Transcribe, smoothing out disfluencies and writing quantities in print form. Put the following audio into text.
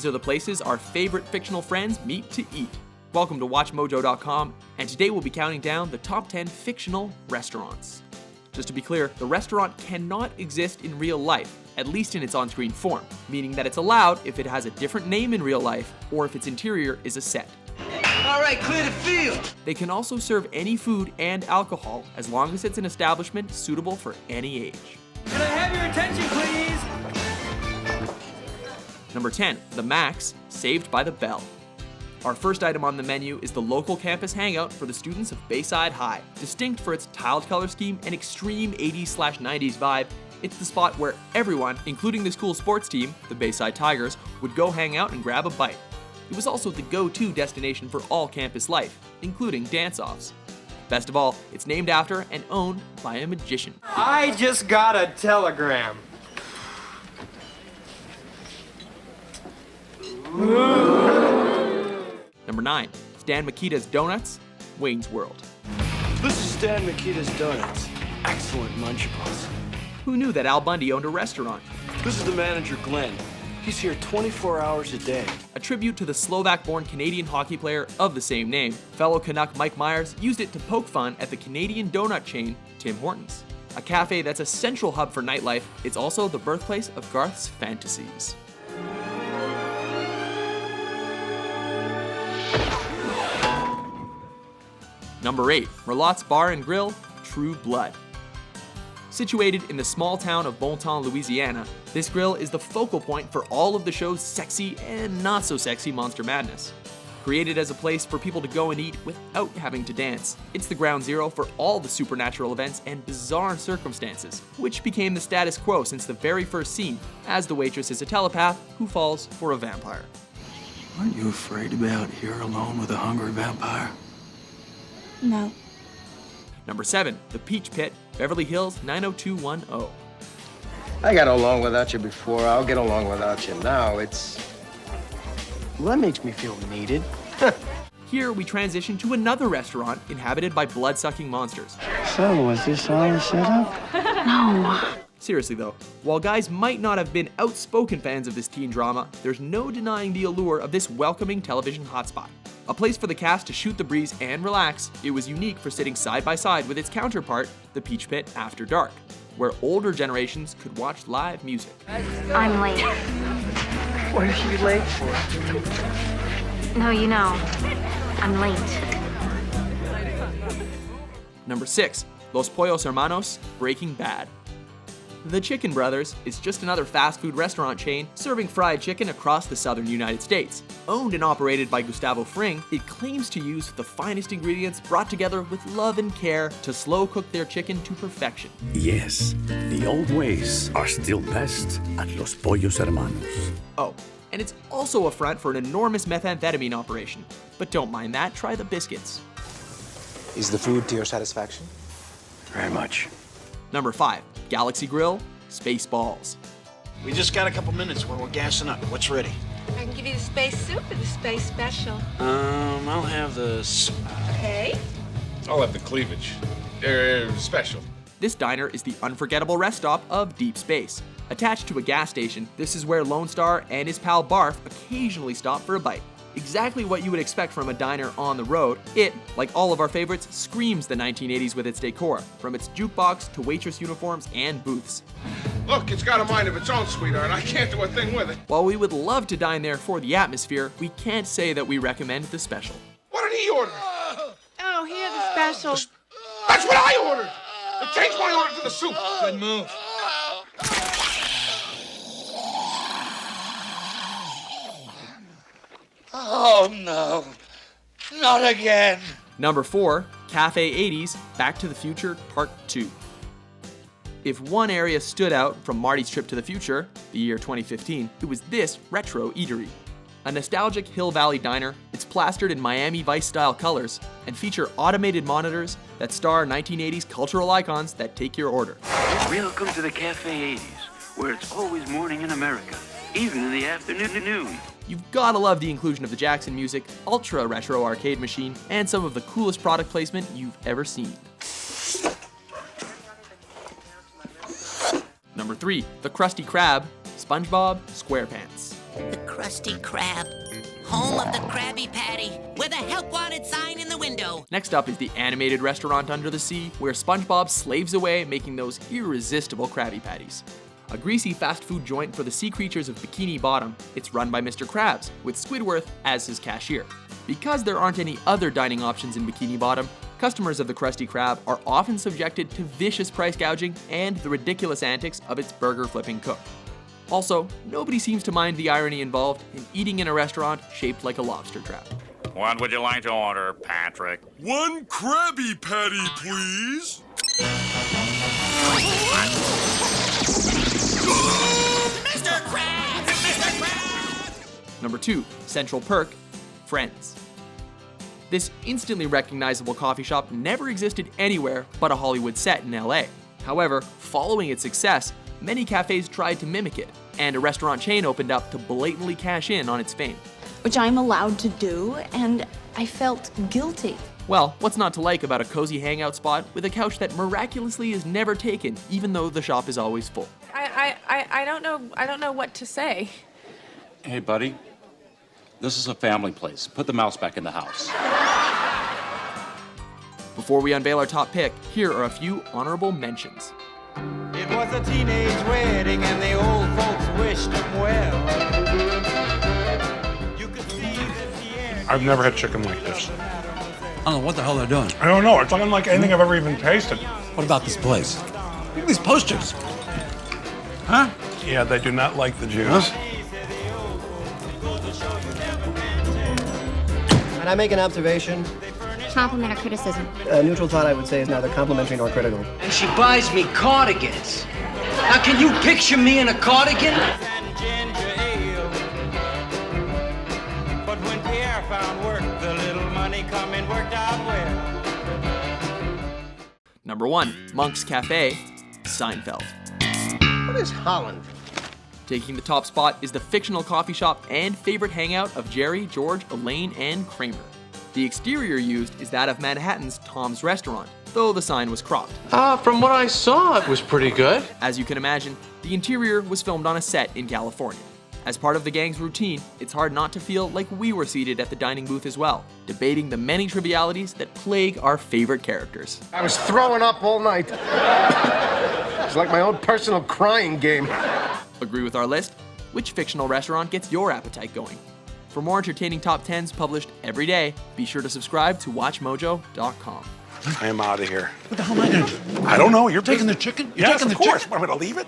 These are the places our favorite fictional friends meet to eat. Welcome to WatchMojo.com, and today we'll be counting down the top 10 fictional restaurants. Just to be clear, the restaurant cannot exist in real life, at least in its on-screen form, meaning that it's allowed if it has a different name in real life or if its interior is a set. All right, clear the field. They can also serve any food and alcohol as long as it's an establishment suitable for any age. Can I have your attention, please? Number 10, The Max, Saved by the Bell. Our first item on the menu is the local campus hangout for the students of Bayside High. Distinct for its tiled color scheme and extreme 80s/90s vibe, it's the spot where everyone, including the school sports team, the Bayside Tigers, would go hang out and grab a bite. It was also the go-to destination for all campus life, including dance-offs. Best of all, it's named after and owned by a magician. I just got a telegram. Number 9, Stan Makita's Donuts, Wayne's World. This is Stan Makita's Donuts. Excellent munchables. Who knew that Al Bundy owned a restaurant? This is the manager, Glenn. He's here 24 hours a day. A tribute to the Slovak-born Canadian hockey player of the same name. Fellow Canuck Mike Myers used it to poke fun at the Canadian donut chain Tim Hortons. A cafe that's a central hub for nightlife, it's also the birthplace of Garth's fantasies. Number 8, Merlotte's Bar and Grill, True Blood. Situated in the small town of Bonton, Louisiana, this grill is the focal point for all of the show's sexy and not so sexy monster madness. Created as a place for people to go and eat without having to dance, it's the ground zero for all the supernatural events and bizarre circumstances, which became the status quo since the very first scene, as the waitress is a telepath who falls for a vampire. Aren't you afraid to be out here alone with a hungry vampire? No. Number 7, The Peach Pit, Beverly Hills 90210. I got along without you before. I'll get along without you now. Well, that makes me feel needed. Here we transition to another restaurant inhabited by blood-sucking monsters. So, was this all a setup? No. Seriously though, while guys might not have been outspoken fans of this teen drama, there's no denying the allure of this welcoming television hotspot. A place for the cast to shoot the breeze and relax, it was unique for sitting side by side with its counterpart, the Peach Pit After Dark, where older generations could watch live music. I'm late. What are you late for? No, you know, I'm late. Number 6, Los Pollos Hermanos, Breaking Bad. The Chicken Brothers is just another fast food restaurant chain serving fried chicken across the southern United States. Owned and operated by Gustavo Fring, it claims to use the finest ingredients brought together with love and care to slow cook their chicken to perfection. Yes, the old ways are still best at Los Pollos Hermanos. Oh, and it's also a front for an enormous methamphetamine operation. But don't mind that, try the biscuits. Is the food to your satisfaction? Very much. Number 5, Galaxy Grill, Spaceballs. We just got a couple minutes when we're gassing up. What's ready? I can give you the space soup or the space special. I'll have the... Okay. I'll have the cleavage. Special. This diner is the unforgettable rest stop of Deep Space. Attached to a gas station, this is where Lone Star and his pal Barf occasionally stop for a bite. Exactly what you would expect from a diner on the road, it, like all of our favorites, screams the 1980s with its decor, from its jukebox to waitress uniforms and booths. Look, it's got a mind of its own, sweetheart. I can't do a thing with it. While we would love to dine there for the atmosphere, we can't say that we recommend the special. What did he order? Oh, here the special. That's what I ordered! I changed my order to the soup. Good move. Oh, no. Not again. Number 4, Café 80s, Back to the Future Part 2. If one area stood out from Marty's trip to the future, the year 2015, it was this retro eatery. A nostalgic Hill Valley diner, it's plastered in Miami Vice-style colors and feature automated monitors that star 1980s cultural icons that take your order. Welcome to the Café 80s, where it's always morning in America, even in the afternoon. You've gotta love the inclusion of the Jackson music, ultra retro arcade machine, and some of the coolest product placement you've ever seen. Number 3, the Krusty Krab, Spongebob, Squarepants. The Krusty Krab. Home of the Krabby Patty, with a help wanted sign in the window. Next up is the animated restaurant under the sea, where SpongeBob slaves away making those irresistible Krabby Patties. A greasy fast food joint for the sea creatures of Bikini Bottom, it's run by Mr. Krabs, with Squidward as his cashier. Because there aren't any other dining options in Bikini Bottom, customers of the Krusty Krab are often subjected to vicious price gouging and the ridiculous antics of its burger flipping cook. Also, nobody seems to mind the irony involved in eating in a restaurant shaped like a lobster trap. What would you like to order, Patrick? 1 Krabby Patty, please. Mr. Krabs! Mr. Krabs! Number 2, Central Perk, Friends. This instantly recognizable coffee shop never existed anywhere but a Hollywood set in LA. However, following its success, many cafes tried to mimic it, and a restaurant chain opened up to blatantly cash in on its fame. Which I'm allowed to do, and I felt guilty. Well, what's not to like about a cozy hangout spot with a couch that miraculously is never taken, even though the shop is always full? I don't know what to say. Hey, buddy. This is a family place. Put the mouse back in the house. Before we unveil our top pick, here are a few honorable mentions. It was a teenage wedding and the old folks wished them well. You could see that the air... I've never had chicken like this. I don't know what the hell they're doing. I don't know. It's unlike anything I've ever even tasted. What about this place? Look at these posters. Huh? Yeah, they do not like the Jews. Can I make an observation? Compliment or criticism? Neutral thought, I would say, is neither complimentary nor critical. And she buys me cardigans. Now, can you picture me in a cardigan? But when Pierre found work, the little money coming worked out well. Number 1, Monk's Café, Seinfeld. What is Holland? Taking the top spot is the fictional coffee shop and favorite hangout of Jerry, George, Elaine, and Kramer. The exterior used is that of Manhattan's Tom's Restaurant, though the sign was cropped. From what I saw, it was pretty good. As you can imagine, the interior was filmed on a set in California. As part of the gang's routine, it's hard not to feel like we were seated at the dining booth as well, debating the many trivialities that plague our favorite characters. I was throwing up all night. It's like my own personal crying game. Agree with our list? Which fictional restaurant gets your appetite going? For more entertaining top 10s published every day, be sure to subscribe to WatchMojo.com. I am out of here. What the hell am I going to do? I don't know. You're Taking the chicken? You're Yes, taking of the course. chicken? I'm going to leave it.